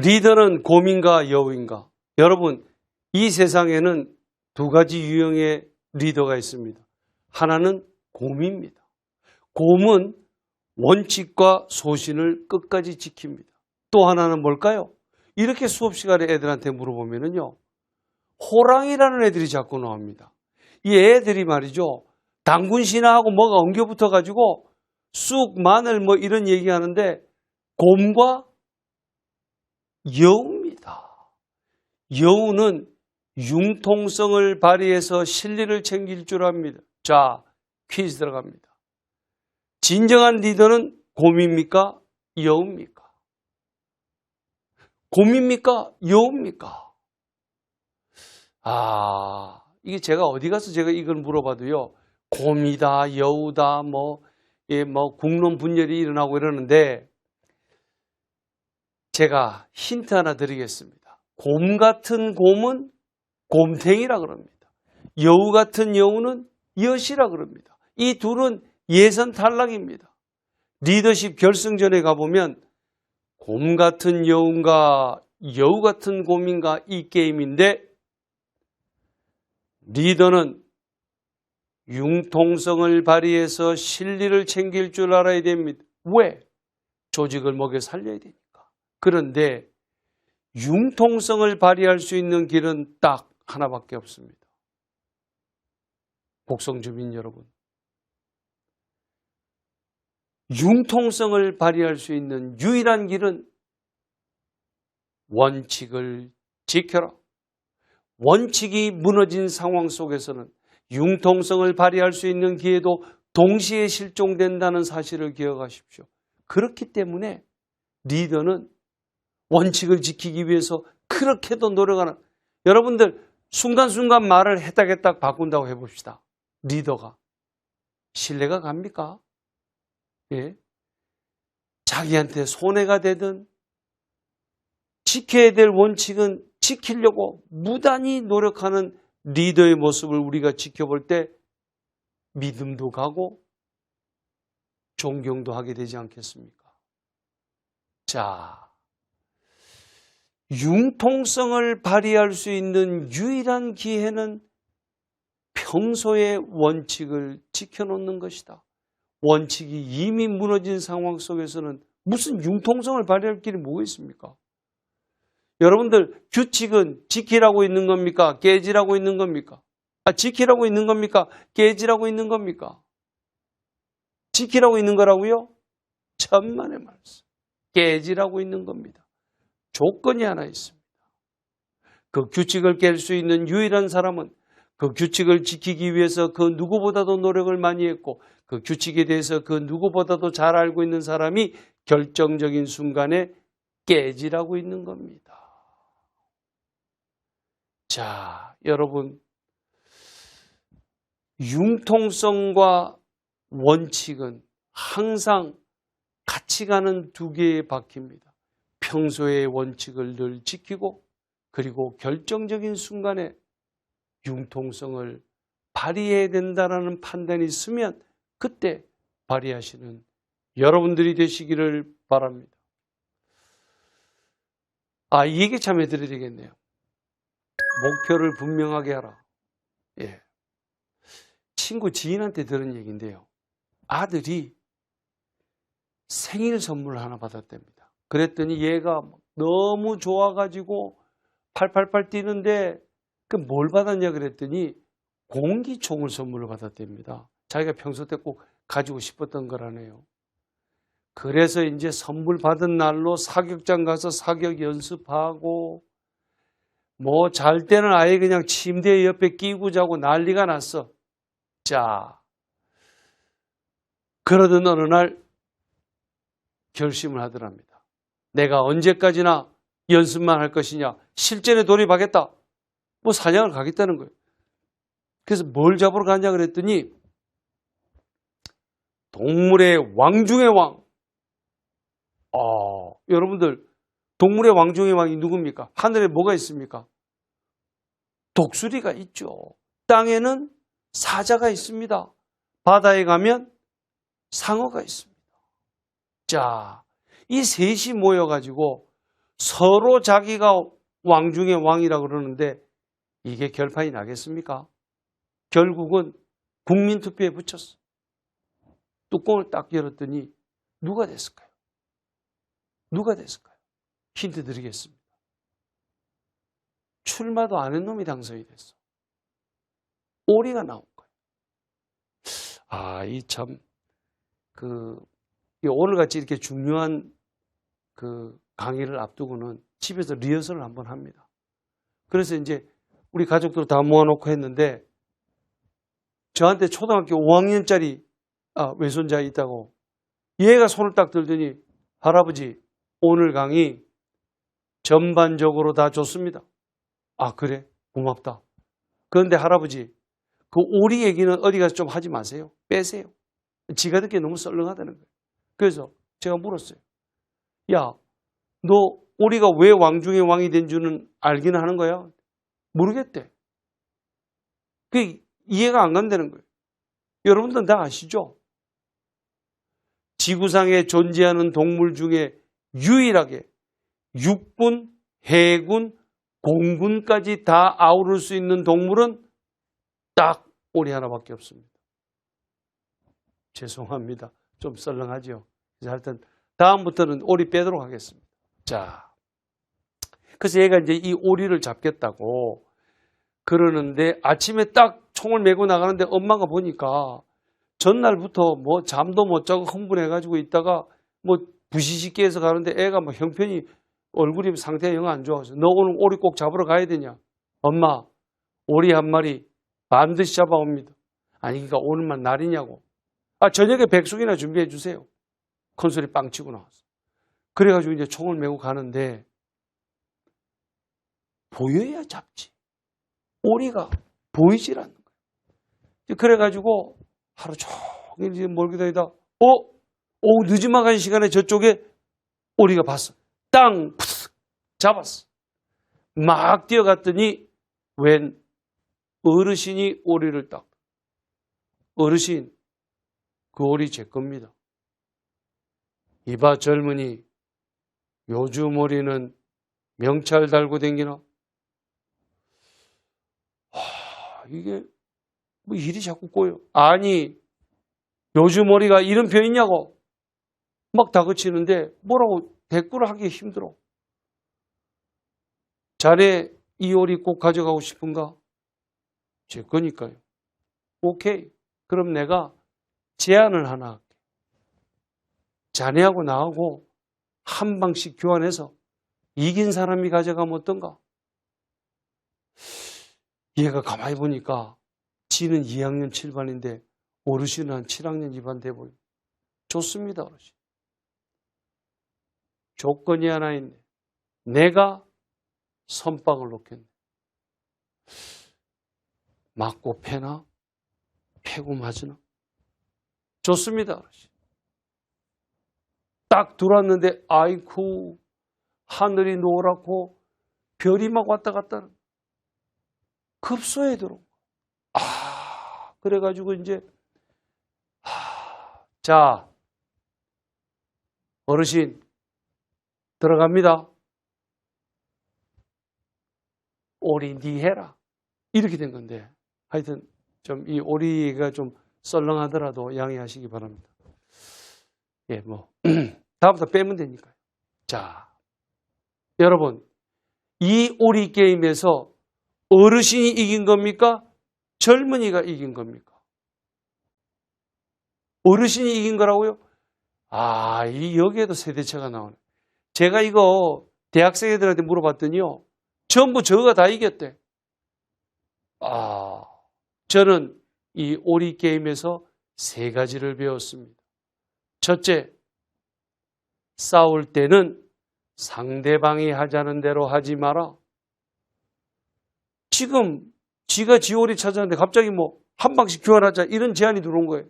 리더는 곰인가 여우인가? 여러분, 이 세상에는 두 가지 유형의 리더가 있습니다. 하나는 곰입니다. 곰은 원칙과 소신을 끝까지 지킵니다. 또 하나는 뭘까요? 이렇게 수업 시간에 애들한테 물어보면요, 호랑이라는 애들이 자꾸 나옵니다. 이 애들이 말이죠, 당군 신화하고 뭐가 엉겨붙어 가지고 쑥, 마늘 뭐 이런 얘기하는데 곰과 여우입니다. 여우는 융통성을 발휘해서 실리를 챙길 줄 압니다. 자, 퀴즈 들어갑니다. 진정한 리더는 곰입니까? 여우입니까? 곰입니까? 여우입니까? 이게 제가 어디 가서 제가 이걸 물어봐도요, 곰이다, 여우다, 국론 분열이 일어나고 이러는데, 제가 힌트 하나 드리겠습니다. 곰 같은 곰은 곰탱이라 그럽니다. 여우 같은 여우는 엿이라 그럽니다. 이 둘은 예선 탈락입니다. 리더십 결승전에 가보면 곰 같은 여우인가 여우 같은 곰인가 이 게임인데, 리더는 융통성을 발휘해서 실리를 챙길 줄 알아야 됩니다. 왜? 조직을 먹여 살려야 되니까. 그런데 융통성을 발휘할 수 있는 길은 딱 하나밖에 없습니다. 곡성 주민 여러분, 융통성을 발휘할 수 있는 유일한 길은 원칙을 지켜라. 원칙이 무너진 상황 속에서는 융통성을 발휘할 수 있는 기회도 동시에 실종된다는 사실을 기억하십시오. 그렇기 때문에 리더는 원칙을 지키기 위해서 그렇게도 노력하는, 여러분들 순간순간 말을 해딱해딱 바꾼다고 해봅시다. 리더가 신뢰가 갑니까? 예. 자기한테 손해가 되든 지켜야 될 원칙은 지키려고 무단히 노력하는 리더의 모습을 우리가 지켜볼 때 믿음도 가고 존경도 하게 되지 않겠습니까? 자, 융통성을 발휘할 수 있는 유일한 기회는 평소의 원칙을 지켜놓는 것이다. 원칙이 이미 무너진 상황 속에서는 무슨 융통성을 발휘할 길이 뭐가 있습니까? 여러분들, 규칙은 지키라고 있는 겁니까? 깨지라고 있는 겁니까? 지키라고 있는 겁니까? 깨지라고 있는 겁니까? 지키라고 있는 거라고요? 천만의 말씀. 깨지라고 있는 겁니다. 조건이 하나 있습니다. 그 규칙을 깰 수 있는 유일한 사람은 그 규칙을 지키기 위해서 그 누구보다도 노력을 많이 했고 그 규칙에 대해서 그 누구보다도 잘 알고 있는 사람이 결정적인 순간에 깨지라고 있는 겁니다. 자, 여러분, 융통성과 원칙은 항상 같이 가는 두 개의 바퀴입니다. 평소의 원칙을 늘 지키고 그리고 결정적인 순간에 융통성을 발휘해야 된다는 판단이 있으면 그때 발휘하시는 여러분들이 되시기를 바랍니다. 이 얘기 참 해드려야 되겠네요. 목표를 분명하게 하라. 예. 친구 지인한테 들은 얘기인데요. 아들이 생일 선물을 하나 받았답니다. 그랬더니 얘가 너무 좋아가지고 팔팔팔 뛰는데 뭘 받았냐 그랬더니 공기총을 선물을 받았답니다. 자기가 평소 때 꼭 가지고 싶었던 거라네요. 그래서 이제 선물 받은 날로 사격장 가서 사격 연습하고 잘 때는 아예 그냥 침대 옆에 끼고 자고 난리가 났어. 자, 그러던 어느 날 결심을 하더랍니다. 내가 언제까지나 연습만 할 것이냐, 실전에 돌입하겠다. 사냥을 가겠다는 거예요. 그래서 뭘 잡으러 가냐 그랬더니 동물의 왕 중의 왕. 여러분들, 동물의 왕 중의 왕이 누굽니까? 하늘에 뭐가 있습니까? 독수리가 있죠. 땅에는 사자가 있습니다. 바다에 가면 상어가 있습니다. 자, 이 셋이 모여가지고 서로 자기가 왕 중에 왕이라 그러는데 이게 결판이 나겠습니까? 결국은 국민투표에 붙였어. 뚜껑을 딱 열었더니 누가 됐을까요? 누가 됐을까요? 힌트 드리겠습니다. 출마도 안 한 놈이 당선이 됐어. 오리가 나온 거예요. 아, 이 참, 오늘같이 이렇게 중요한 강의를 앞두고는 집에서 리허설을 한번 합니다. 그래서 이제 우리 가족들 다 모아놓고 했는데 저한테 초등학교 5학년짜리 외손자 있다고 얘가 손을 딱 들더니 할아버지 오늘 강의 전반적으로 다 좋습니다. 아 그래? 고맙다. 그런데 할아버지 그 오리 얘기는 어디 가서 좀 하지 마세요. 빼세요. 지가 듣기에 너무 썰렁하다는 거예요. 그래서 제가 물었어요. 야, 너 오리가 왜 왕 중에 왕이 된 줄은 알기는 하는 거야? 모르겠대. 그게 이해가 안 간다는 거예요. 여러분들 다 아시죠? 지구상에 존재하는 동물 중에 유일하게 육군, 해군, 공군까지 다 아우를 수 있는 동물은 딱 오리 하나밖에 없습니다. 죄송합니다. 좀 썰렁하죠. 그래서 하여튼 다음부터는 오리 빼도록 하겠습니다. 자, 그래서 얘가 이제 이 오리를 잡겠다고 그러는데 아침에 딱 총을 메고 나가는데 엄마가 보니까 전날부터 뭐 잠도 못 자고 흥분해가지고 있다가 뭐 부시시기해서 가는데 애가 뭐 형편이 얼굴이 상태가 영 안 좋아서 너 오늘 오리 꼭 잡으러 가야 되냐? 엄마, 오리 한 마리 반드시 잡아옵니다. 아니 그러니까 오늘만 날이냐고. 아 저녁에 백숙이나 준비해 주세요. 큰 소리 빵 치고 나왔어. 그래가지고 이제 총을 메고 가는데 보여야 잡지. 오리가 보이질 않는 거예요. 그래가지고 하루 종일 이제 몰고 다니다 오후 늦지막한 시간에 저쪽에 오리가 봤어. 땅 푸스 잡았어. 막 뛰어갔더니 웬 어르신이 오리를 딱. 어르신 그 오리 제 겁니다. 이봐 젊은이 요즘 오리는 명찰 달고 댕기나? 이게 뭐 일이 자꾸 꼬여. 아니 요즘 오리가 이런 표 있냐고 막 다그치는데 뭐라고 대꾸를 하기 힘들어. 자네 이 오리 꼭 가져가고 싶은가? 제 거니까요. 오케이. 그럼 내가 제안을 하나 할게. 자네하고 나하고 한 방씩 교환해서 이긴 사람이 가져가면 어떤가? 얘가 가만히 보니까 지는 2학년 7반인데 어르신은 한 7학년 2반 돼 보여. 좋습니다, 어르신. 조건이 하나 있네. 내가 선박을 놓겠네. 맞고 패나? 패고 맞으나? 좋습니다, 어르신. 딱 들어왔는데 아이쿠 하늘이 노랗고 별이 막 왔다 갔다 급소에 들어온 거야. 그래가지고 이제 자 어르신 들어갑니다. 오리 니 해라. 이렇게 된 건데 하여튼 좀 이 오리가 좀 썰렁하더라도 양해하시기 바랍니다. 예, 뭐 다음부터 빼면 되니까요. 자, 여러분 이 오리 게임에서 어르신이 이긴 겁니까? 젊은이가 이긴 겁니까? 어르신이 이긴 거라고요? 여기에도 세대차가 나오네. 제가 이거 대학생 애들한테 물어봤더니요. 전부 저거가 다 이겼대. 저는 이 오리 게임에서 3가지를 배웠습니다. 첫째, 싸울 때는 상대방이 하자는 대로 하지 마라. 지금 지가 지오리 찾았는데 갑자기 뭐 한 방씩 교환하자 이런 제안이 들어온 거예요.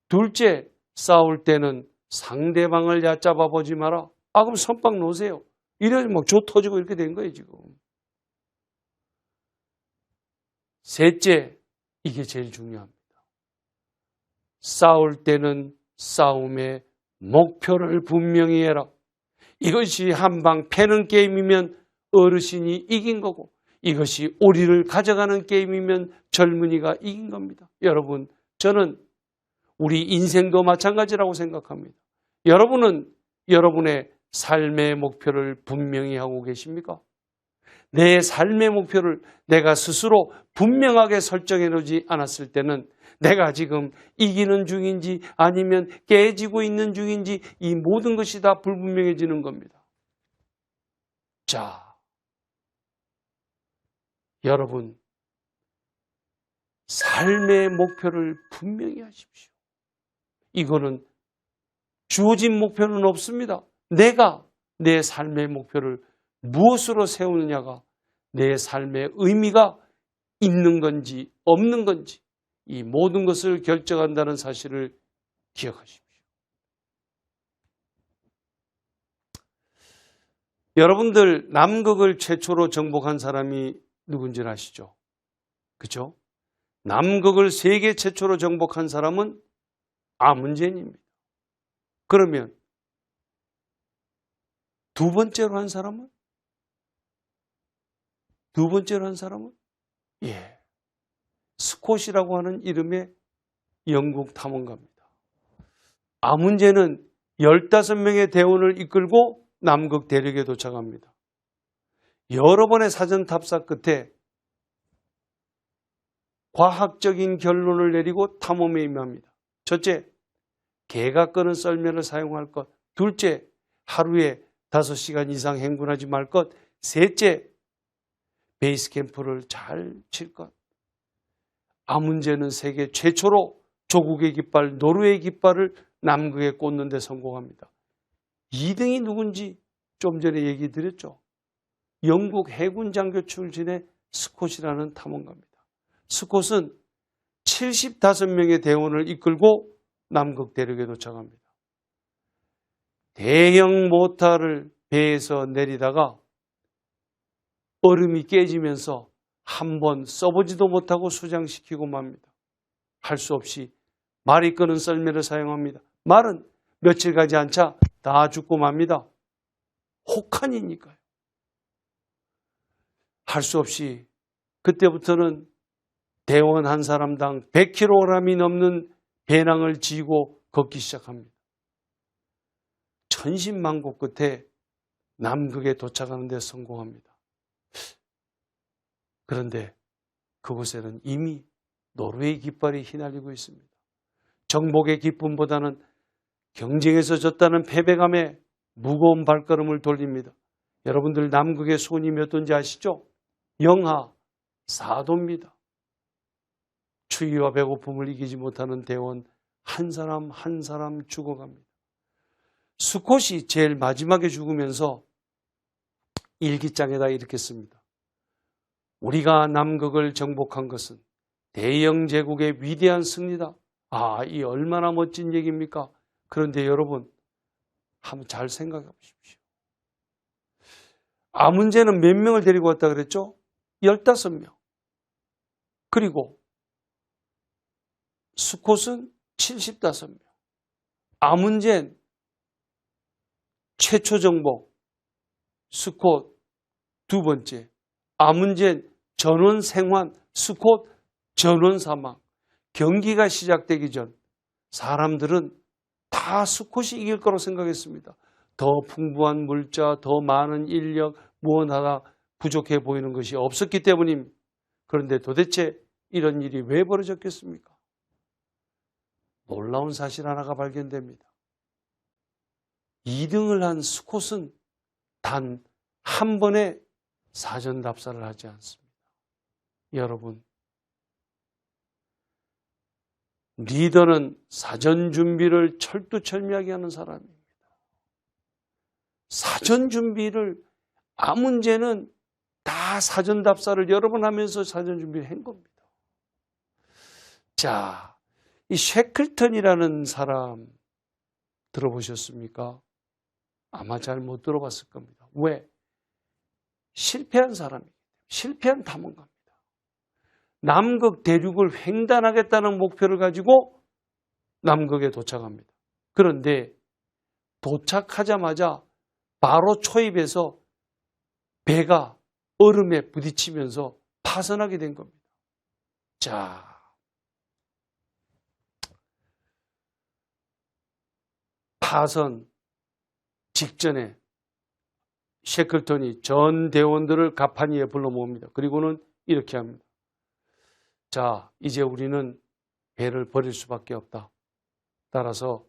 둘째, 싸울 때는 상대방을 얕잡아 보지 마라. 그럼 선빵 놓으세요. 이래서 막 조 터지고 이렇게 된 거예요, 지금. 셋째, 이게 제일 중요합니다. 싸울 때는 싸움의 목표를 분명히 해라. 이것이 한방 패는 게임이면 어르신이 이긴 거고, 이것이 오리를 가져가는 게임이면 젊은이가 이긴 겁니다. 여러분, 저는 우리 인생도 마찬가지라고 생각합니다. 여러분은 여러분의 삶의 목표를 분명히 하고 계십니까? 내 삶의 목표를 내가 스스로 분명하게 설정해 놓지 않았을 때는 내가 지금 이기는 중인지 아니면 깨지고 있는 중인지 이 모든 것이 다 불분명해지는 겁니다. 자, 여러분, 삶의 목표를 분명히 하십시오. 이거는 주어진 목표는 없습니다. 내가 내 삶의 목표를 무엇으로 세우느냐가 내 삶의 의미가 있는 건지 없는 건지 이 모든 것을 결정한다는 사실을 기억하십시오. 여러분들 남극을 최초로 정복한 사람이 누군지 아시죠? 그렇죠? 남극을 세계 최초로 정복한 사람은 아문젠입니다. 그러면 두 번째로 한 사람은? 예, 스콧이라고 하는 이름의 영국 탐험가입니다. 아문젠은 15명의 대원을 이끌고 남극 대륙에 도착합니다. 여러 번의 사전 탑사 끝에 과학적인 결론을 내리고 탐험에 임합니다. 첫째, 개가 끄는 썰매를 사용할 것. 둘째, 하루에 5시간 이상 행군하지 말 것. 셋째, 베이스 캠프를 잘 칠 것. 아문젠은 세계 최초로 조국의 깃발, 노르웨이 깃발을 남극에 꽂는 데 성공합니다. 2등이 누군지 좀 전에 얘기 드렸죠. 영국 해군 장교 출신의 스콧이라는 탐험가입니다. 스콧은 75명의 대원을 이끌고 남극 대륙에 도착합니다. 대형 모터를 배에서 내리다가 얼음이 깨지면서 한 번 써보지도 못하고 수장시키고 맙니다. 할 수 없이 말이 끄는 썰매를 사용합니다. 말은 며칠 가지 않자 다 죽고 맙니다. 혹한이니까요. 할 수 없이 그때부터는 대원 한 사람당 100kg이 넘는 배낭을 지고 걷기 시작합니다. 천신만고 끝에 남극에 도착하는 데 성공합니다. 그런데 그곳에는 이미 노르웨이 깃발이 휘날리고 있습니다. 정복의 기쁨보다는 경쟁에서 졌다는 패배감에 무거운 발걸음을 돌립니다. 여러분들 남극의 손이 몇 도인지 아시죠? 영하 4도입니다. 추위와 배고픔을 이기지 못하는 대원 한 사람 한 사람 죽어갑니다. 스콧이 제일 마지막에 죽으면서 일기장에다 이렇게 씁니다. 우리가 남극을 정복한 것은 대영 제국의 위대한 승리다. 아, 이 얼마나 멋진 얘기입니까? 그런데 여러분, 한번 잘 생각해 보십시오. 아문젠은 몇 명을 데리고 왔다 그랬죠? 15명. 그리고 스콧은 75명. 아문젠 최초 정복, 스콧 두 번째, 아문젠 전원 생還, 스콧 전원 사망. 경기가 시작되기 전 사람들은 다 스콧이 이길 거라고 생각했습니다. 더 풍부한 물자, 더 많은 인력, 무엇 하나 부족해 보이는 것이 없었기 때문입니다. 그런데 도대체 이런 일이 왜 벌어졌겠습니까? 놀라운 사실 하나가 발견됩니다. 2등을 한 스콧은 단 한 번의 사전 답사를 하지 않습니다. 여러분, 리더는 사전 준비를 철두철미하게 하는 사람입니다. 사전 준비를 아문젠은 다 사전 답사를 여러 번 하면서 사전 준비를 한 겁니다. 자, 이 쉐클턴이라는 사람 들어보셨습니까? 아마 잘 못 들어봤을 겁니다. 왜? 실패한 사람입니다. 실패한 탐험가입니다. 남극 대륙을 횡단하겠다는 목표를 가지고 남극에 도착합니다. 그런데 도착하자마자 바로 초입에서 배가 얼음에 부딪히면서 파선하게 된 겁니다. 자, 파선 직전에 셰클턴이 전 대원들을 가판 위에 불러 모읍니다. 그리고는 이렇게 합니다. 자, 이제 우리는 배를 버릴 수밖에 없다. 따라서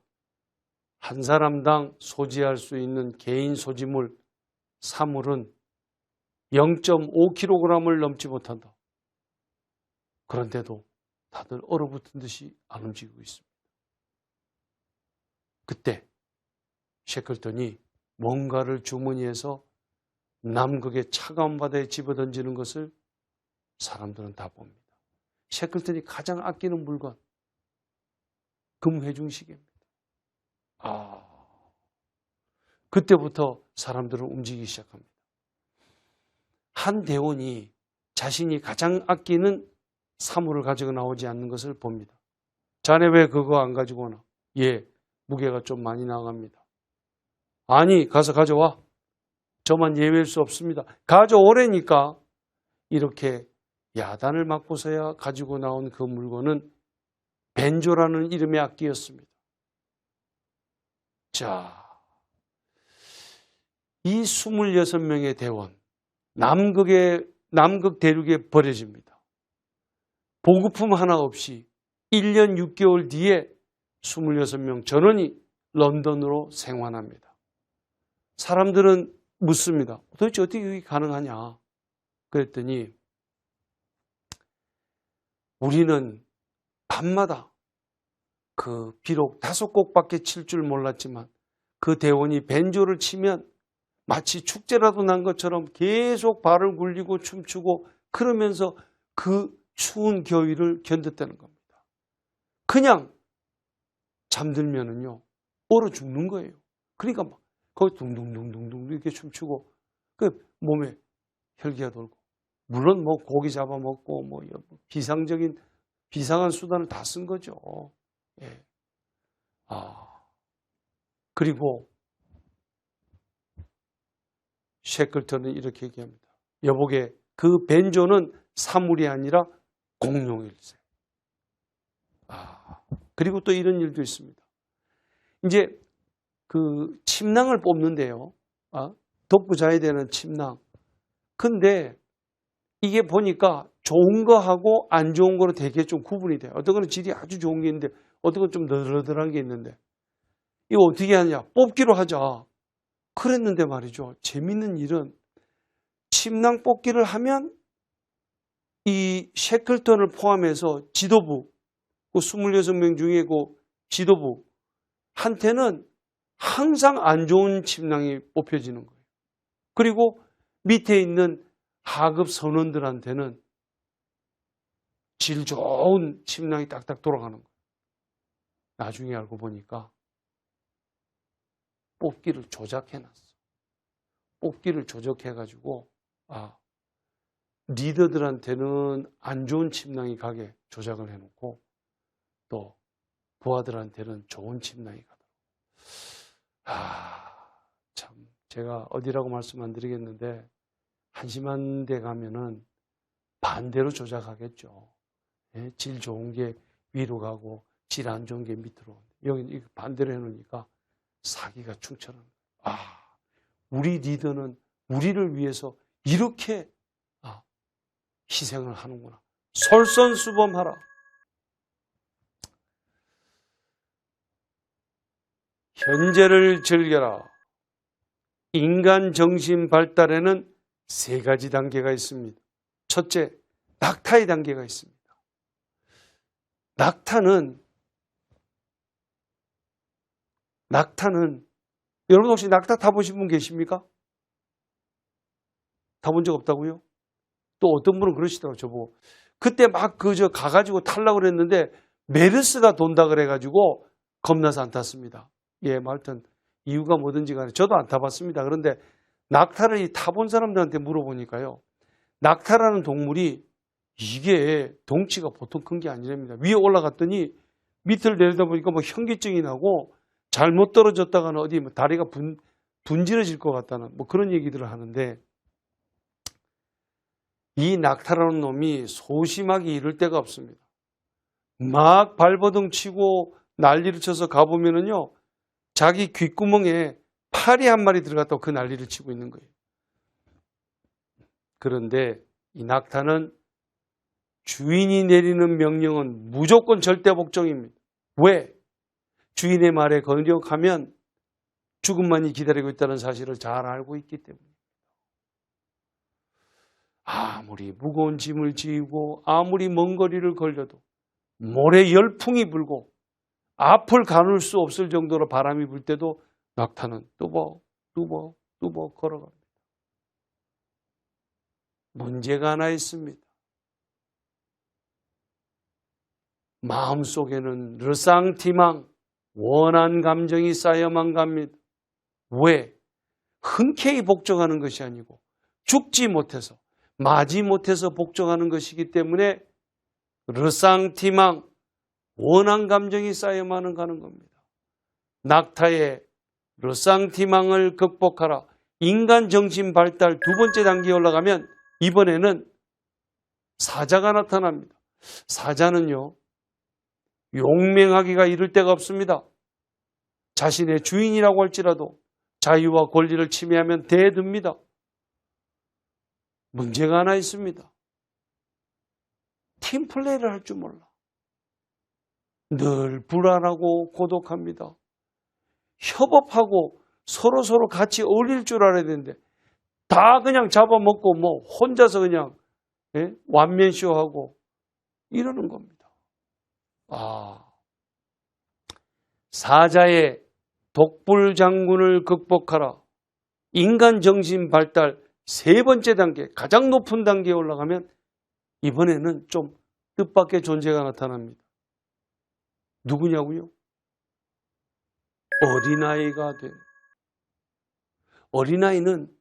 한 사람당 소지할 수 있는 개인 소지물, 사물은 0.5kg을 넘지 못한다. 그런데도 다들 얼어붙은 듯이 안 움직이고 있습니다. 그때 셰클턴이 뭔가를 주머니에서 남극의 차가운 바다에 집어던지는 것을 사람들은 다 봅니다. 셰클턴이 가장 아끼는 물건, 금회중시계입니다. 그때부터 사람들은 움직이기 시작합니다. 한 대원이 자신이 가장 아끼는 사물을 가지고 나오지 않는 것을 봅니다. 자네 왜 그거 안 가지고 오나? 예, 무게가 좀 많이 나갑니다. 아니, 가서 가져와. 저만 예외일 수 없습니다. 가져오래니까. 이렇게 야단을 맞고서야 가지고 나온 그 물건은 벤조라는 이름의 악기였습니다. 자, 이 26명의 대원, 남극 대륙에 버려집니다. 보급품 하나 없이 1년 6개월 뒤에 26명 전원이 런던으로 생환합니다. 사람들은 묻습니다. 도대체 어떻게 그게 가능하냐? 그랬더니 우리는 밤마다 비록 5곡밖에 칠 줄 몰랐지만 그 대원이 벤조를 치면 마치 축제라도 난 것처럼 계속 발을 굴리고 춤추고 그러면서 그 추운 겨울을 견뎠다는 겁니다. 그냥 잠들면은요 얼어 죽는 거예요. 그러니까 막 거기 둥둥둥둥둥 이렇게 춤추고 그 몸에 혈기가 돌고 물론 뭐 고기 잡아먹고 뭐 비상한 수단을 다 쓴 거죠. 예. 그리고 셰클턴은 이렇게 얘기합니다. 여보게 그 벤조는 사물이 아니라 공룡일세. 그리고 또 이런 일도 있습니다. 이제 그 침낭을 뽑는데요. 덮고 자야 되는 침낭. 근데 이게 보니까 좋은 거하고 안 좋은 거로 되게 좀 구분이 돼요. 어떤 거는 질이 아주 좋은 게 있는데 어떤 건 좀 너덜너덜한 게 있는데 이거 어떻게 하냐? 뽑기로 하자. 그랬는데 말이죠. 재밌는 일은 침낭 뽑기를 하면 이 셰클턴을 포함해서 지도부, 그 26명 중에 그 지도부 한테는 항상 안 좋은 침낭이 뽑혀지는 거예요. 그리고 밑에 있는 하급 선원들한테는 질 좋은 침낭이 딱딱 돌아가는 거예요. 나중에 알고 보니까 뽑기를 조작해놨어. 뽑기를 조작해가지고 리더들한테는 안 좋은 침낭이 가게 조작을 해놓고 또 부하들한테는 좋은 침낭이 가도록. 참 제가 어디라고 말씀 안 드리겠는데 한심한 데 가면은 반대로 조작하겠죠. 예? 질 좋은 게 위로 가고 질 안 좋은 게 밑으로. 여기 반대로 해놓으니까 사기가 충천합니다. 우리 리더는 우리를 위해서 이렇게 희생을 하는구나. 솔선수범하라. 현재를 즐겨라. 인간 정신 발달에는 3가지 단계가 있습니다. 첫째, 낙타의 단계가 있습니다. 낙타는 여러분 혹시 낙타 타보신 분 계십니까? 타본 적 없다고요? 또 어떤 분은 그러시더라고요. 저보고 그때 막 가가지고 타려고 그랬는데 메르스가 돈다 그래가지고 겁나서 안 탔습니다. 예, 뭐 하여튼 이유가 뭐든지 간에 저도 안 타봤습니다. 그런데 낙타를 타본 사람들한테 물어보니까요. 낙타라는 동물이 이게 덩치가 보통 큰 게 아니랍니다. 위에 올라갔더니 밑을 내려다보니까 뭐 현기증이 나고 잘못 떨어졌다가는 어디 다리가 분질러질 것 같다는 뭐 그런 얘기들을 하는데, 이 낙타라는 놈이 소심하게 이를 데가 없습니다. 막 발버둥 치고 난리를 쳐서 가보면은요, 자기 귓구멍에 파리 한 마리 들어갔다고 그 난리를 치고 있는 거예요. 그런데 이 낙타는 주인이 내리는 명령은 무조건 절대 복종입니다. 왜? 주인의 말에 거역하면 죽음만이 기다리고 있다는 사실을 잘 알고 있기 때문에. 아무리 무거운 짐을 지고 아무리 먼 거리를 걸려도 모래 열풍이 불고 앞을 가눌 수 없을 정도로 바람이 불 때도 낙타는 뚜벅 걸어갑니다. 문제가 하나 있습니다. 마음속에는 르상티망, 원한 감정이 쌓여만 갑니다. 왜? 흔쾌히 복종하는 것이 아니고 죽지 못해서, 마지 못해서 복종하는 것이기 때문에 르상티망, 원한 감정이 쌓여만 가는 겁니다. 낙타의 르상티망을 극복하라. 인간 정신 발달 두 번째 단계에 올라가면 이번에는 사자가 나타납니다. 사자는요, 용맹하기가 이를 데가 없습니다. 자신의 주인이라고 할지라도 자유와 권리를 침해하면 대듭니다. 문제가 하나 있습니다. 팀플레이를 할 줄 몰라. 늘 불안하고 고독합니다. 협업하고 서로 같이 어울릴 줄 알아야 되는데 다 그냥 잡아먹고 뭐 혼자서 그냥 완면쇼하고 이러는 겁니다. 사자의 독불장군을 극복하라. 인간 정신 발달 세 번째 단계, 가장 높은 단계에 올라가면 이번에는 좀 뜻밖의 존재가 나타납니다. 누구냐고요? 어린아이가 된. 어린아이는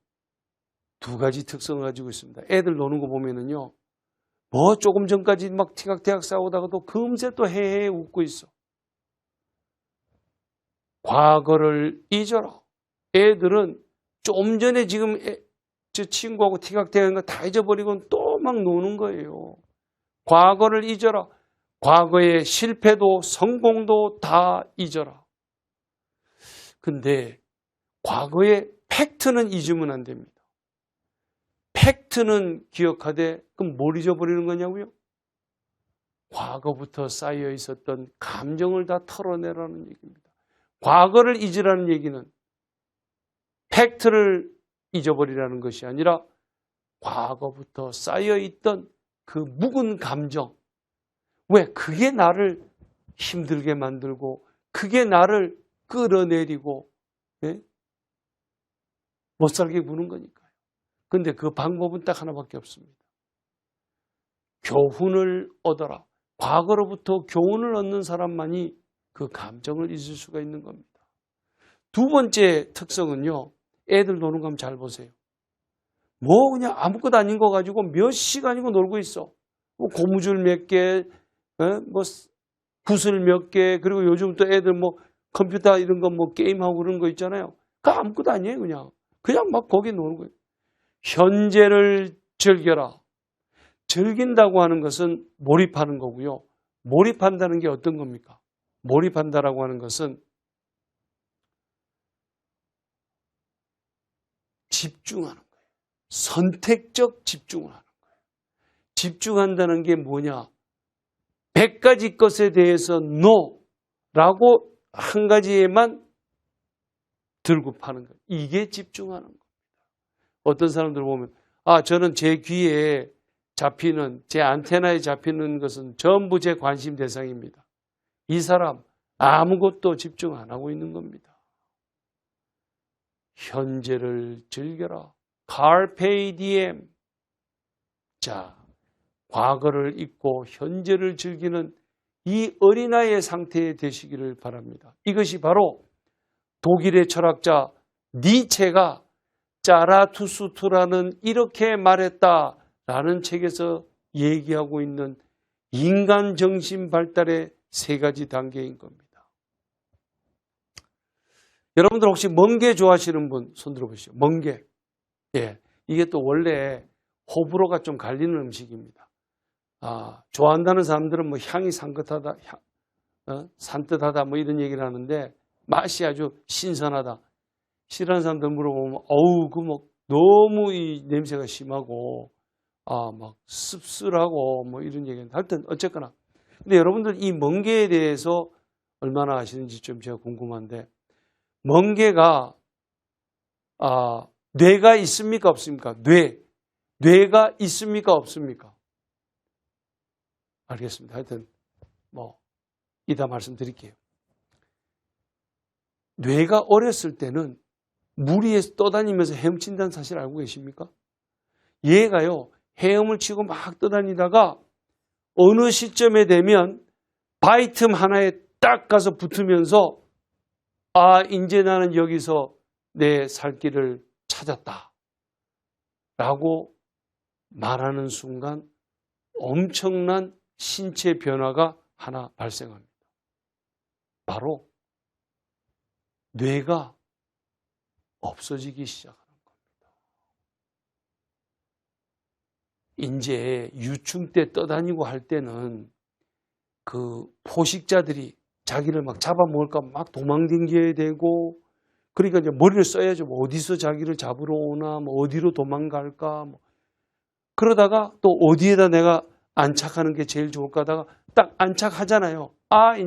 두 가지 특성을 가지고 있습니다. 애들 노는 거 보면은요, 뭐 조금 전까지 막 티각태각 싸우다가도 금세 또 헤헤 웃고 있어. 과거를 잊어라. 애들은 좀 전에 지금 저 친구하고 티각태각한 거 다 잊어버리고 또 막 노는 거예요. 과거를 잊어라. 과거의 실패도 성공도 다 잊어라. 근데 과거의 팩트는 잊으면 안 됩니다. 팩트는 기억하되 그럼 뭘 잊어버리는 거냐고요? 과거부터 쌓여 있었던 감정을 다 털어내라는 얘기입니다. 과거를 잊으라는 얘기는 팩트를 잊어버리라는 것이 아니라 과거부터 쌓여있던 그 묵은 감정, 왜? 그게 나를 힘들게 만들고 그게 나를 끌어내리고 못 살게 구는 거니까요. 그런데 그 방법은 딱 하나밖에 없습니다. 교훈을 얻어라. 과거로부터 교훈을 얻는 사람만이 그 감정을 잊을 수가 있는 겁니다. 두 번째 특성은요, 애들 노는 거 한번 잘 보세요. 뭐 그냥 아무것도 아닌 거 가지고 몇 시간이고 놀고 있어. 뭐 고무줄 몇 개, 뭐 구슬 몇 개, 그리고 요즘 또 애들 뭐 컴퓨터 이런 거 뭐 게임하고 그런 거 있잖아요. 그 아무것도 아니에요. 그냥 막 거기 노는 거예요. 현재를 즐겨라. 즐긴다고 하는 것은 몰입하는 거고요. 몰입한다는 게 어떤 겁니까? 몰입한다라고 하는 것은 집중하는 거예요. 선택적 집중을 하는 거예요. 집중한다는 게 뭐냐? 100가지 것에 대해서 NO라고 한 가지에만 들고 파는 거예요. 이게 집중하는 겁니다. 어떤 사람들 보면 저는 제 귀에 잡히는, 제 안테나에 잡히는 것은 전부 제 관심 대상입니다. 이 사람 아무것도 집중 안 하고 있는 겁니다. 현재를 즐겨라. Carpe diem. 자, 과거를 잊고 현재를 즐기는 이 어린아이의 상태에 되시기를 바랍니다. 이것이 바로 독일의 철학자 니체가 짜라투스트라는 이렇게 말했다라는 책에서 얘기하고 있는 인간 정신 발달의 세 가지 단계인 겁니다. 여러분들 혹시 멍게 좋아하시는 분 손 들어보시죠. 멍게. 예. 이게 또 원래 호불호가 좀 갈리는 음식입니다. 좋아한다는 사람들은 뭐 향이 산뜻하다, 산뜻하다 뭐 이런 얘기를 하는데 맛이 아주 신선하다. 싫어하는 사람들 물어보면 어우 그 뭐 너무 이 냄새가 심하고 막 씁쓸하고 뭐 이런 얘기는 하여튼 어쨌거나 근데 여러분들 이 멍게에 대해서 얼마나 아시는지 좀 제가 궁금한데 멍게가 뇌가 있습니까 없습니까? 뇌가 있습니까 없습니까? 알겠습니다. 하여튼 뭐 이따 말씀드릴게요. 뇌가 어렸을 때는 물 위에서 떠다니면서 헤엄친다는 사실 알고 계십니까? 얘가요 헤엄을 치고 막 떠다니다가 어느 시점에 되면 바위 틈 하나에 딱 가서 붙으면서 이제 나는 여기서 내 살 길을 찾았다 라고 말하는 순간 엄청난 신체 변화가 하나 발생합니다. 바로 뇌가 없어지기 시작하는 겁니다. 이제 유충 때 떠다니고 할 때는 그 포식자들이 자기를 막 잡아먹을까 막 도망댕겨야 되고 그러니까 이제 머리를 써야죠. 뭐 어디서 자기를 잡으러 오나 뭐 어디로 도망갈까 뭐 그러다가 또 어디에다 내가 안착하는 게 제일 좋을까 하다가 딱 안착하잖아요.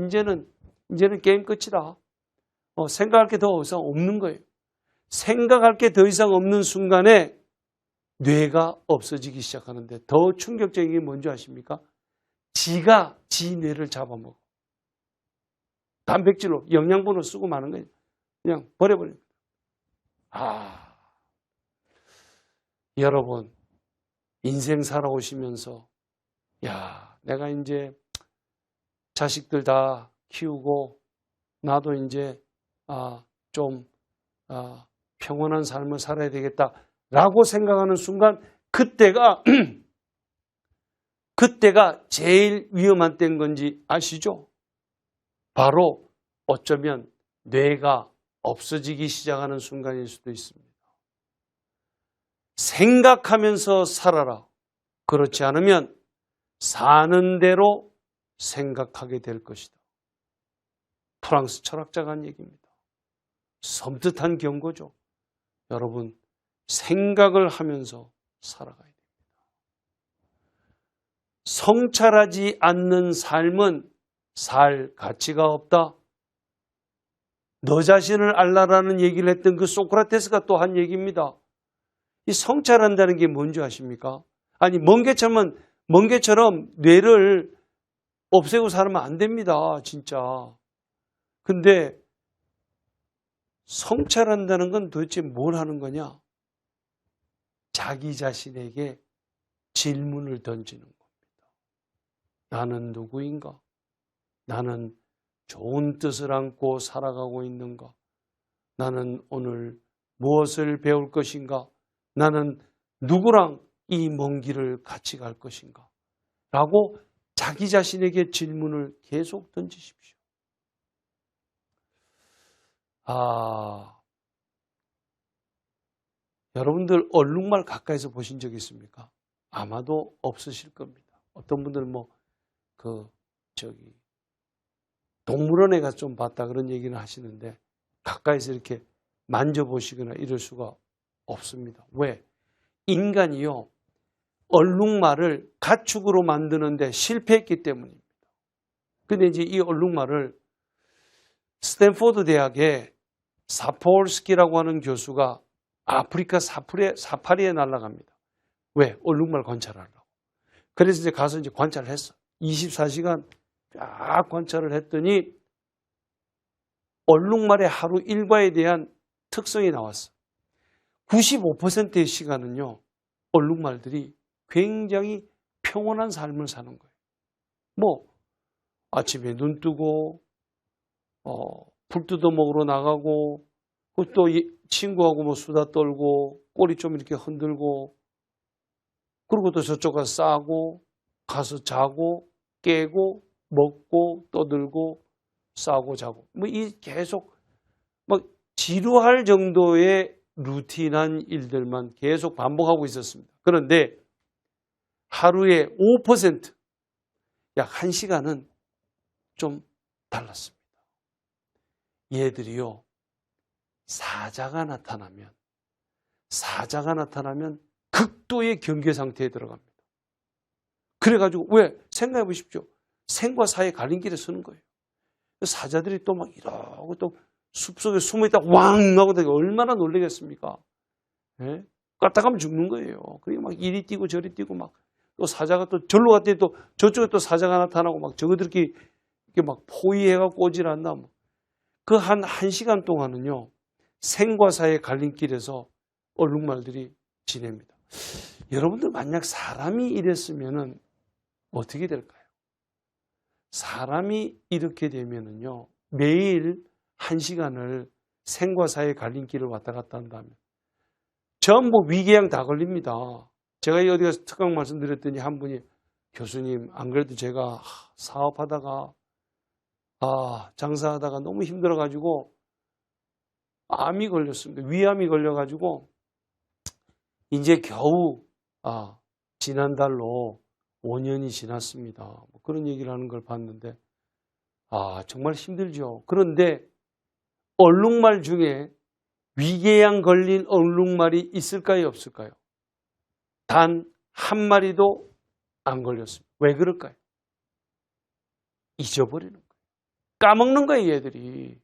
이제는 게임 끝이다. 생각할 게 더 이상 없는 거예요. 생각할 게 더 이상 없는 순간에 뇌가 없어지기 시작하는데 더 충격적인 게 뭔지 아십니까? 지가 지 뇌를 잡아먹어. 단백질로 영양분으로 쓰고 마는 거예요. 그냥 버려버립니다. 여러분 인생 살아오시면서 내가 이제 자식들 다 키우고 나도 이제 좀 평온한 삶을 살아야 되겠다라고 생각하는 순간 그때가 제일 위험한 때인 건지 아시죠? 바로 어쩌면 뇌가 없어지기 시작하는 순간일 수도 있습니다. 생각하면서 살아라. 그렇지 않으면 사는 대로 생각하게 될 것이다. 프랑스 철학자가 한 얘기입니다. 섬뜩한 경고죠. 여러분 생각을 하면서 살아가야 됩니다. 성찰하지 않는 삶은 살 가치가 없다. 너 자신을 알라라는 얘기를 했던 그 소크라테스가 또 한 얘기입니다. 이 성찰한다는 게 뭔지 아십니까? 아니 멍게처럼 뇌를 없애고 살면 안 됩니다. 진짜. 근데 성찰한다는 건 도대체 뭘 하는 거냐? 자기 자신에게 질문을 던지는 겁니다. 나는 누구인가? 나는 좋은 뜻을 안고 살아가고 있는가? 나는 오늘 무엇을 배울 것인가? 나는 누구랑 이 먼 길을 같이 갈 것인가? 라고 자기 자신에게 질문을 계속 던지십시오. 여러분들 얼룩말 가까이서 보신 적 있습니까? 아마도 없으실 겁니다. 어떤 분들은 동물원에 가서 좀 봤다 그런 얘기는 하시는데 가까이서 이렇게 만져보시거나 이럴 수가 없습니다. 왜? 인간이요. 얼룩말을 가축으로 만드는데 실패했기 때문입니다. 근데 이제 이 얼룩말을 스탠포드 대학의 사포르스키라고 하는 교수가 아프리카 사파리에 날아갑니다. 왜? 얼룩말 관찰하려고. 그래서 이제 가서 이제 관찰을 했어. 24시간 쫙 관찰을 했더니 얼룩말의 하루 일과에 대한 특성이 나왔어. 95%의 시간은요. 얼룩말들이 굉장히 평온한 삶을 사는 거예요. 아침에 눈 뜨고 풀 뜯어 먹으러 나가고 또 친구하고 수다 떨고 꼬리 좀 이렇게 흔들고 그리고 또 저쪽 가서 싸고 가서 자고 깨고 먹고 떠들고 싸고 자고 이 계속 지루할 정도의 루틴한 일들만 계속 반복하고 있었습니다. 그런데 하루에 5%, 약 1시간은 좀 달랐습니다. 얘들이요, 사자가 나타나면 극도의 경계 상태에 들어갑니다. 그래가지고 왜? 생각해 보십시오. 생과 사의 갈림길에 서는 거예요. 사자들이 또 막 이러고 또 숲속에 숨어있다 왕 하고 얼마나 놀라겠습니까? 예? 까딱하면 죽는 거예요. 그러니까 막 이리 뛰고 저리 뛰고 막 또 사자가 또 절로 갔더니 또 저쪽에 또 사자가 나타나고 막 저거들끼리 이렇게 막 포위해가 꼬질 않나. 그 한 1시간 동안은요, 생과 사의 갈림길에서 얼룩말들이 지냅니다. 여러분들 만약 사람이 이랬으면은 어떻게 될까요? 사람이 이렇게 되면은요, 매일 1시간을 생과 사의 갈림길을 왔다 갔다 한다면 전부 위궤양 다 걸립니다. 제가 어디 가서 특강 말씀드렸더니 한 분이 교수님, 안 그래도 제가 사업하다가 장사하다가 너무 힘들어가지고 암이 걸렸습니다. 위암이 걸려가지고 이제 겨우 지난달로 5년이 지났습니다. 그런 얘기를 하는 걸 봤는데 정말 힘들죠. 그런데 얼룩말 중에 위궤양 걸린 얼룩말이 있을까요, 없을까요? 단 한 마리도 안 걸렸습니다. 왜 그럴까요? 잊어버리는 거예요. 까먹는 거예요, 얘들이.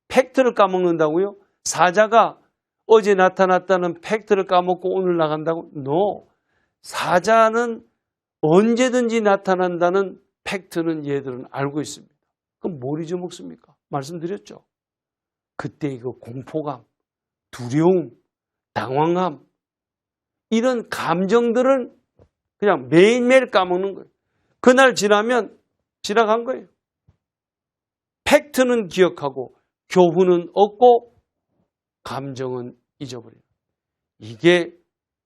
팩트를 까먹는다고요? 사자가 어제 나타났다는 팩트를 까먹고 오늘 나간다고? No. 사자는 언제든지 나타난다는 팩트는 얘들은 알고 있습니다. 그럼 뭘 잊어먹습니까? 말씀드렸죠. 그때 이거 공포감, 두려움, 당황함, 이런 감정들은 그냥 매일매일 까먹는 거예요. 그날 지나면 지나간 거예요. 팩트는 기억하고 교훈은 얻고 감정은 잊어버려요. 이게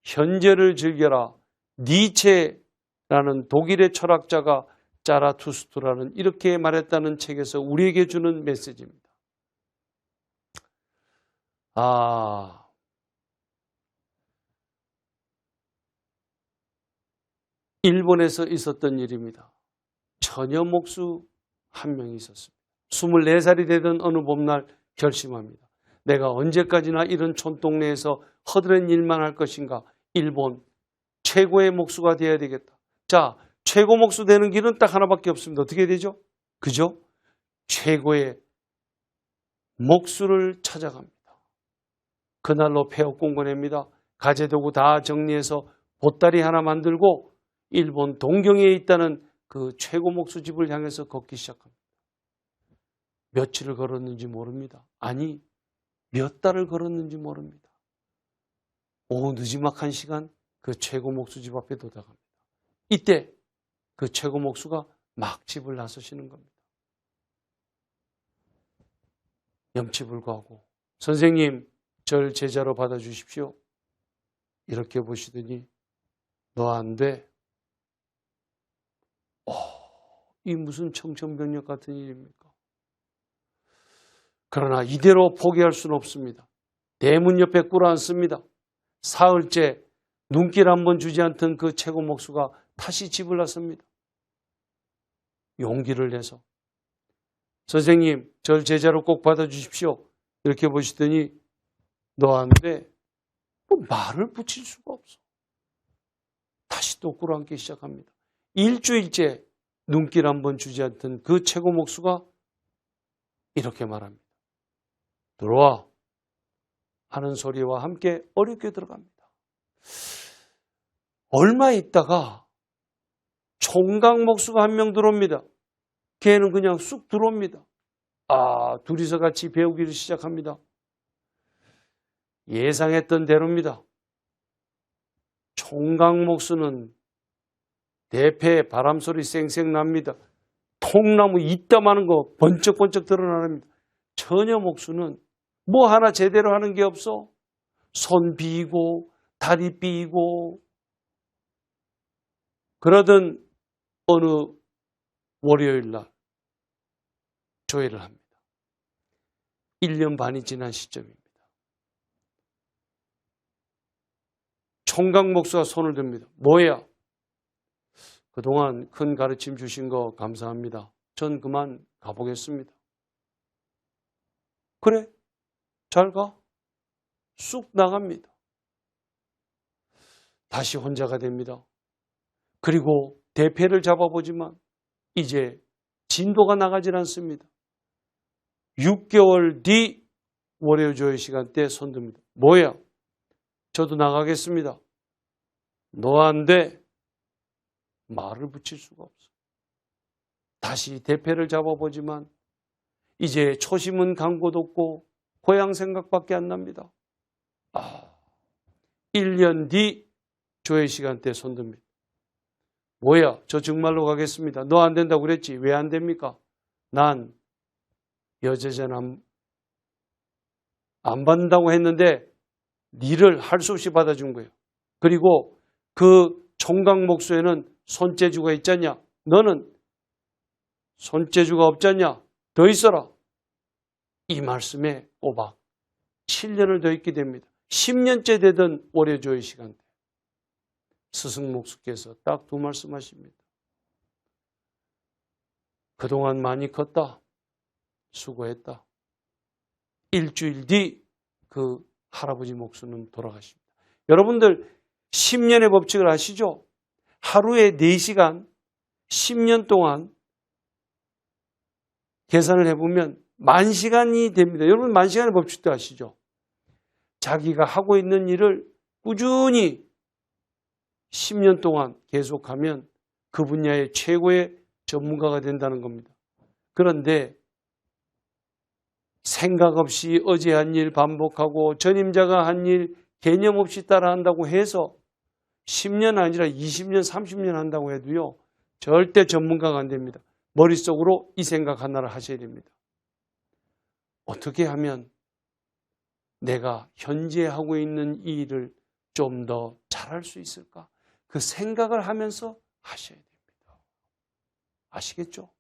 현재를 즐겨라. 니체라는 독일의 철학자가 자라투스트라는 이렇게 말했다는 책에서 우리에게 주는 메시지입니다. 일본에서 있었던 일입니다. 처녀 목수 한 명이 있었습니다. 24살이 되던 어느 봄날 결심합니다. 내가 언제까지나 이런 촌동네에서 허드렛 일만 할 것인가. 일본 최고의 목수가 되어야 되겠다. 자, 최고 목수 되는 길은 딱 하나밖에 없습니다. 어떻게 되죠? 그죠? 최고의 목수를 찾아갑니다. 그날로 폐업공 보냅니다. 가재도구 다 정리해서 보따리 하나 만들고 일본 동경에 있다는 그 최고 목수집을 향해서 걷기 시작합니다. 며칠을 걸었는지 모릅니다. 아니, 몇 달을 걸었는지 모릅니다. 오후 늦지막한 시간 그 최고 목수집 앞에 도착합니다. 이때 그 최고 목수가 막 집을 나서시는 겁니다. 염치불고하고 선생님, 절 제자로 받아주십시오. 이렇게 보시더니 너 안 돼. 이 무슨 청천벽력 같은 일입니까? 그러나 이대로 포기할 수는 없습니다. 대문 옆에 꿇어앉습니다. 사흘째 눈길 한번 주지 않던 그 최고 목수가 다시 집을 나섭니다. 용기를 내서 선생님, 절 제자로 꼭 받아주십시오. 이렇게 보시더니 너 안 돼. 말을 붙일 수가 없어. 다시 또 꿇어앉기 시작합니다. 일주일째 눈길 한번 주지 않던 그 최고 목수가 이렇게 말합니다. 들어와 하는 소리와 함께 어렵게 들어갑니다. 얼마 있다가 총각 목수가 한 명 들어옵니다. 걔는 그냥 쑥 들어옵니다. 둘이서 같이 배우기를 시작합니다. 예상했던 대로입니다. 총각 목수는 대패 바람소리 쌩쌩 납니다. 통나무 이따마는 거 번쩍번쩍 드러나랍니다. 처녀 목수는 뭐 하나 제대로 하는 게 없어. 손 비이고 다리 비이고. 그러던 어느 월요일 날 조회를 합니다. 1년 반이 지난 시점입니다. 총각 목사가 손을 듭니다. 뭐야? 그동안 큰 가르침 주신 거 감사합니다. 전 그만 가보겠습니다. 그래? 잘 가? 쑥 나갑니다. 다시 혼자가 됩니다. 그리고 대패를 잡아보지만 이제 진도가 나가질 않습니다. 6개월 뒤 월요조의 시간 때 손듭니다. 뭐야? 저도 나가겠습니다. 너 안 돼. 말을 붙일 수가 없어. 다시 대패를 잡아보지만 이제 초심은 간 곳 없고 고향 생각밖에 안 납니다. 1년 뒤 조회 시간 때 손듭니다. 뭐야? 저 정말로 가겠습니다. 너 안 된다고 그랬지? 왜 안 됩니까? 난 여자전 안 받는다고 했는데 니를 할 수 없이 받아준 거예요. 그리고 그 총각 목소에는 손재주가 있잖냐? 너는 손재주가 없잖냐? 더 있어라. 이 말씀에 꼬박 7년을 더 있게 됩니다. 10년째 되던 월요조의 시간 때 스승 목수께서 딱 두 말씀 하십니다. 그동안 많이 컸다. 수고했다. 일주일 뒤 그 할아버지 목수는 돌아가십니다. 여러분들 10년의 법칙을 아시죠? 하루에 4시간 10년 동안 계산을 해보면 10,000시간이 됩니다. 여러분 10,000시간의 법칙도 아시죠? 자기가 하고 있는 일을 꾸준히 10년 동안 계속하면 그 분야의 최고의 전문가가 된다는 겁니다. 그런데 생각 없이 어제 한 일 반복하고 전임자가 한 일 개념 없이 따라한다고 해서 10년 아니라 20년, 30년 한다고 해도요. 절대 전문가가 안 됩니다. 머릿속으로 이 생각 하나를 하셔야 됩니다. 어떻게 하면 내가 현재 하고 있는 이 일을 좀 더 잘할 수 있을까? 그 생각을 하면서 하셔야 됩니다. 아시겠죠?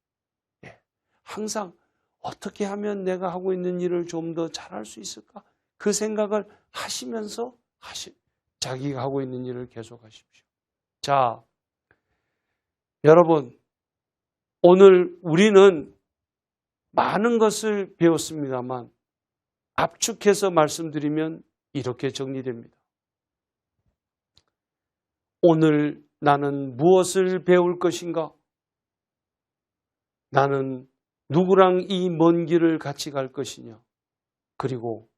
예. 항상 어떻게 하면 내가 하고 있는 일을 좀 더 잘할 수 있을까? 그 생각을 하시면서 자기가 하고 있는 일을 계속하십시오. 자, 여러분, 오늘 우리는 많은 것을 배웠습니다만 압축해서 말씀드리면 이렇게 정리됩니다. 오늘 나는 무엇을 배울 것인가? 나는 누구랑 이 먼 길을 같이 갈 것이냐? 그리고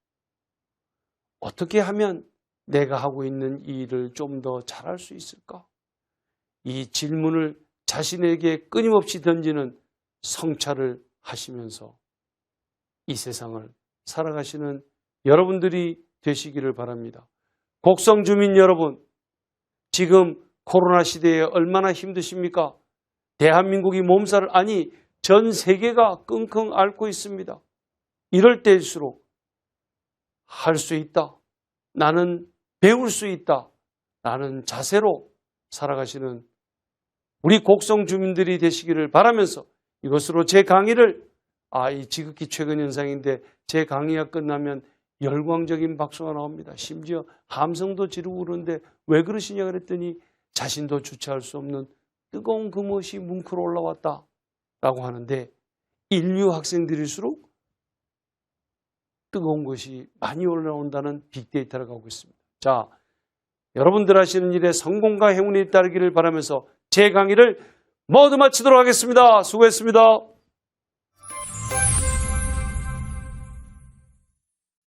어떻게 하면 내가 하고 있는 이 일을 좀 더 잘할 수 있을까? 이 질문을 자신에게 끊임없이 던지는 성찰을 하시면서 이 세상을 살아가시는 여러분들이 되시기를 바랍니다. 곡성 주민 여러분, 지금 코로나 시대에 얼마나 힘드십니까? 대한민국이 몸살을 전 세계가 끙끙 앓고 있습니다. 이럴 때일수록 할 수 있다. 나는 배울 수 있다. 라는 자세로 살아가시는 우리 곡성 주민들이 되시기를 바라면서 이것으로 제 강의를 이 지극히 최근 현상인데 제 강의가 끝나면 열광적인 박수가 나옵니다. 심지어 함성도 지르고 그러는데 왜 그러시냐 그랬더니 자신도 주체할 수 없는 뜨거운 그것이 뭉클어 올라왔다 라고 하는데 인류 학생들일수록 뜨거운 것이 많이 올라온다는 빅데이터를 가고 있습니다. 자, 여러분들 하시는 일에 성공과 행운이 따르기를 바라면서 제 강의를 모두 마치도록 하겠습니다. 수고했습니다.